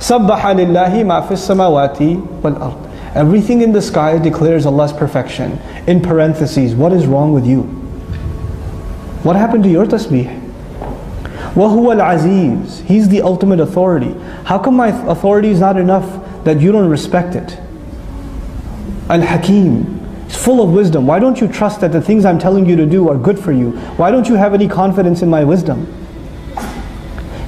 سَبَّحَ لِلَّهِ مَا فِي السَّمَاوَاتِ وَالْأَرْضِ. Everything in the sky declares Allah's perfection. In parentheses, what is wrong with you? What happened to your tasbih? وَهُوَ الْعَزِيزُ. He's the ultimate authority. How come my authority is not enough that you don't respect it? Al-Hakim. He's full of wisdom. Why don't you trust that the things I'm telling you to do are good for you? Why don't you have any confidence in my wisdom?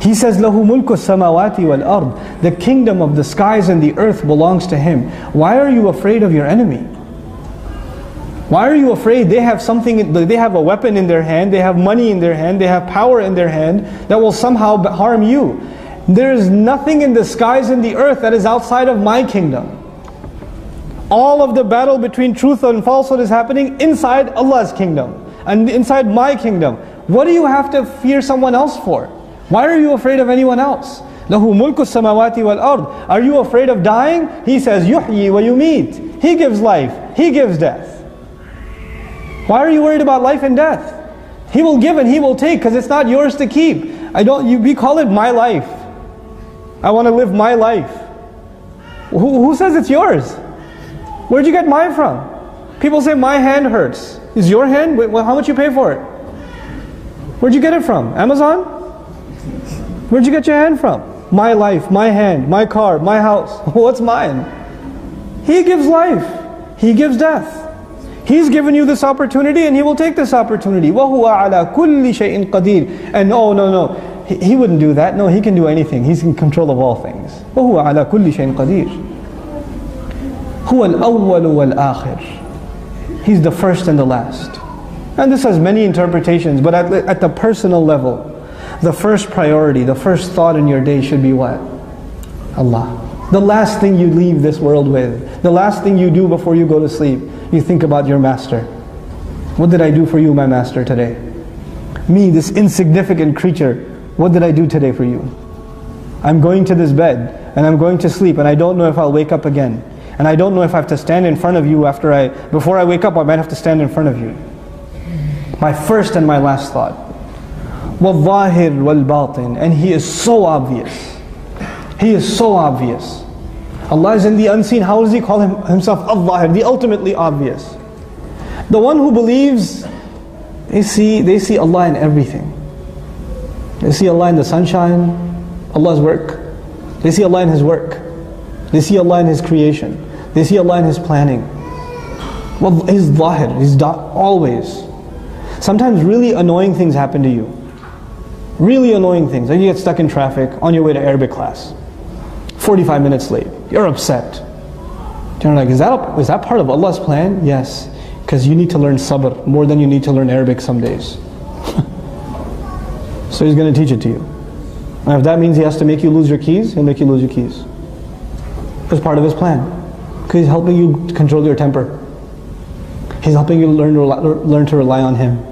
He says, لَهُ مُلْكُ السَّمَاوَاتِ وَالْأَرْضِ. The kingdom of the skies and the earth belongs to Him. Why are you afraid of your enemy? Why are you afraid? They have something, they have a weapon in their hand, they have money in their hand, they have power in their hand that will somehow harm you. There is nothing in the skies and the earth that is outside of my kingdom. All of the battle between truth and falsehood is happening inside Allah's kingdom and inside my kingdom. What do you have to fear someone else for? Why are you afraid of anyone else? لَهُ مُلْكُ السَّمَاوَاتِ وَالْأَرْضِ. Are you afraid of dying? He says, يُحْيِي وَيُمِيتُ. He gives life, He gives death. Why are you worried about life and death? He will give and He will take, because it's not yours to keep. We call it my life. I want to live my life. Who says it's yours? Where'd you get mine from? People say my hand hurts. Is your hand? Wait, how much you pay for it? Where'd you get it from? Amazon? Where'd you get your hand from? My life, my hand, my car, my house. What's mine? He gives life. He gives death. He's given you this opportunity and He will take this opportunity. وَهُوَ عَلَى كُلِّ شَيْءٍ قَدِيرٍ. And no. He wouldn't do that. No, He can do anything. He's in control of all things. وَهُوَ عَلَى كُلِّ شَيْءٍ قَدِيرٍ. هُوَ الْأَوَّلُ وَالْآخِرُ. He's the first and the last. And this has many interpretations, but at the personal level, the first priority, the first thought in your day should be what? Allah. The last thing you leave this world with, the last thing you do before you go to sleep, you think about your master. What did I do for you, my master, today? Me, this insignificant creature, what did I do today for you? I'm going to this bed, and I'm going to sleep, and I don't know if I'll wake up again. And I don't know if I have to stand in front of you before I wake up, I might have to stand in front of you. My first and my last thought. وَالظَّاهِرْ وَالْبَاطِنِ. And He is so obvious. He is so obvious. Allah is in the unseen. How does He call Himself Al-Zahir, the ultimately obvious? The one who believes, they see Allah in everything. They see Allah in the sunshine, Allah's work. They see Allah in His work. They see Allah in His creation. They see Allah in His planning. Well, He's Zahir, He's always. Sometimes really annoying things happen to you. Really annoying things. Like you get stuck in traffic on your way to Arabic class. 45 minutes late. You're upset. You're like, is that part of Allah's plan? Yes. Because you need to learn sabr more than you need to learn Arabic some days. So He's going to teach it to you. And if that means He has to make you lose your keys, He'll make you lose your keys. It's part of His plan. Because He's helping you control your temper. He's helping you learn to rely on Him.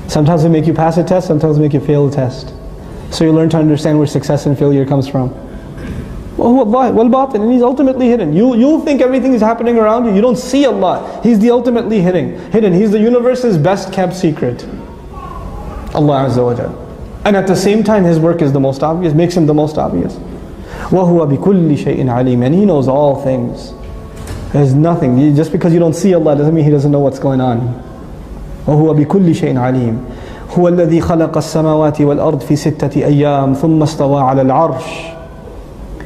Sometimes He'll make you pass a test, sometimes He'll make you fail a test. So you learn to understand where success and failure comes from. And He's ultimately hidden. You'll think everything is happening around you. You don't see Allah. He's the ultimately hidden. He's the universe's best kept secret. Allah Azza wa Jal. And at the same time His work is the most obvious, makes Him the most obvious. وَهُوَ بِكُلِّ شَيْءٍ عَلِيمٍ. And He knows all things. There's nothing. Just because you don't see Allah doesn't mean He doesn't know what's going on. وَهُوَ بِكُلِّ شَيْءٍ عَلِيمٍ. هُوَ الَّذِي خَلَقَ السَّمَاوَاتِ وَالْأَرْضِ فِي سِتَّةِ أَيَّامٍ ثُمَّ اسْتَوَى عَلَى الْعَرْشِ.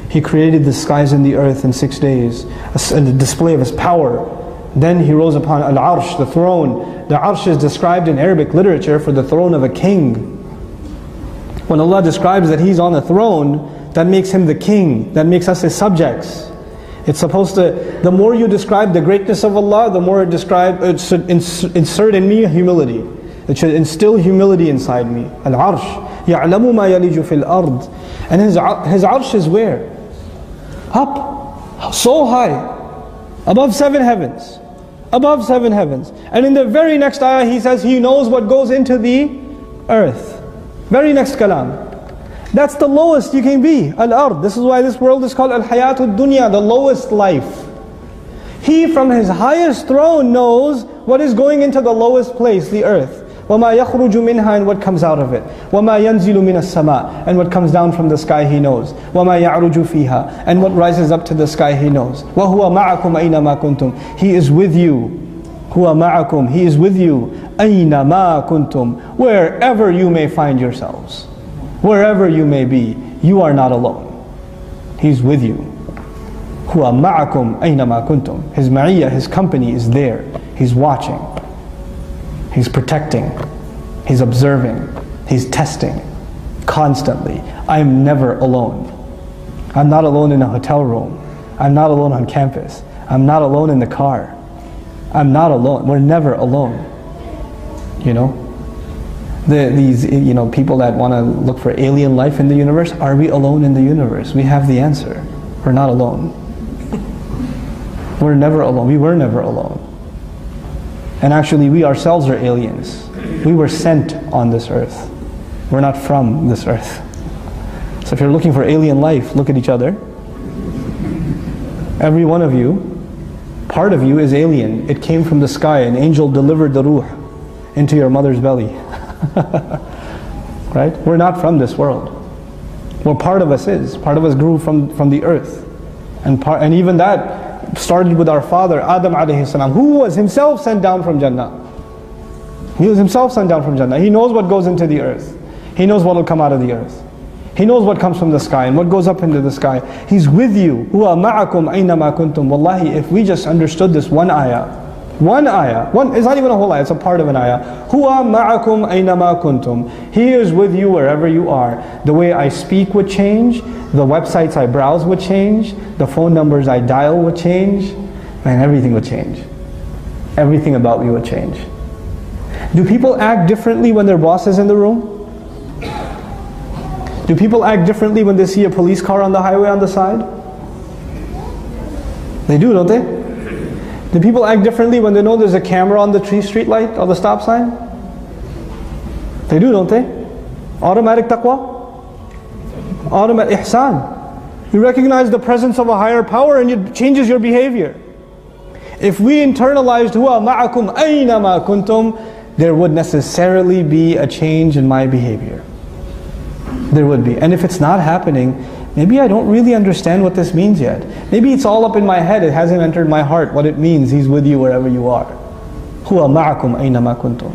He created the skies and the earth in 6 days, a display of His power. Then He rose upon Al-Arsh, the throne. The Arsh is described in Arabic literature for the throne of a king. When Allah describes that He's on the throne, that makes Him the king, that makes us His subjects. It's supposed to, the more you describe the greatness of Allah, the more it should insert in me humility. It should instill humility inside me. Al-Arsh, يَعْلَمُ مَا يَلِجُ فِي الْأَرْضِ. And His Arsh is where? Up, so high, above 7 heavens. Above 7 heavens. And in the very next ayah He says He knows what goes into the earth. Very next kalam. That's the lowest you can be, al-ard. This is why this world is called al-hayatud dunya, the lowest life. He from His highest throne knows what is going into the lowest place, the earth. وَمَا يَخْرُجُ مِنْهَا, and what comes out of it. وَمَا يَنْزِلُ مِنَ السَّمَاءِ, and what comes down from the sky He knows. وَمَا يَعْرُجُ فِيهَا, and what rises up to the sky He knows. وَهُوَ مَعَكُمْ أَيْنَمَا كُنْتُمْ, He is with you. هُوَ مَعَكُمْ, He is with you. أَيْنَمَا كُنْتُمْ, wherever you may find yourselves. Wherever you may be, you are not alone. He's with you. هُوَ مَعَكُمْ أَيْنَمَا كُنْتُمْ, His ma'iyah, His company is there. He's watching. He's protecting. He's observing. He's testing constantly. I'm never alone. I'm not alone in a hotel room. I'm not alone on campus. I'm not alone in the car. I'm not alone. We're never alone. You know? These people that want to look for alien life in the universe, are we alone in the universe? We have the answer. We're not alone. We're never alone. We were never alone. And actually we ourselves are aliens. We were sent on this earth. We're not from this earth. So if you're looking for alien life, look at each other. Every one of you, part of you is alien. It came from the sky. An angel delivered the ruh into your mother's belly. Right? We're not from this world. Well, part of us is. Part of us grew from the earth. And even that started with our father, Adam alayhi salam, who was himself sent down from Jannah. He was himself sent down from Jannah. He knows what goes into the earth. He knows what will come out of the earth. He knows what comes from the sky and what goes up into the sky. He's with you. هُوَ مَعَكُمْ أَيْنَمَا كُنْتُمْ. Wallahi, if we just understood this one ayah, it's not even a whole ayah, it's a part of an ayah. هُوَ مَعَكُمْ أَيْنَمَا كُنْتُمْ. He is with you wherever you are. The way I speak would change. The websites I browse would change. The phone numbers I dial would change. And everything would change. Everything about me would change. Do people act differently when their boss is in the room? Do people act differently when they see a police car on the highway on the side? They do, don't they? Do people act differently when they know there's a camera on the street light or the stop sign? They do, don't they? Automatic taqwa? Automatic ihsan. You recognize the presence of a higher power and it changes your behavior. If we internalized huwa ma'akum aynama kuntum, there would necessarily be a change in my behavior. There would be. And if it's not happening, maybe I don't really understand what this means yet. Maybe it's all up in my head, it hasn't entered my heart what it means. He's with you wherever you are. هُوَ مَعَكُمْ أَيْنَمَا كُنْتُمْ.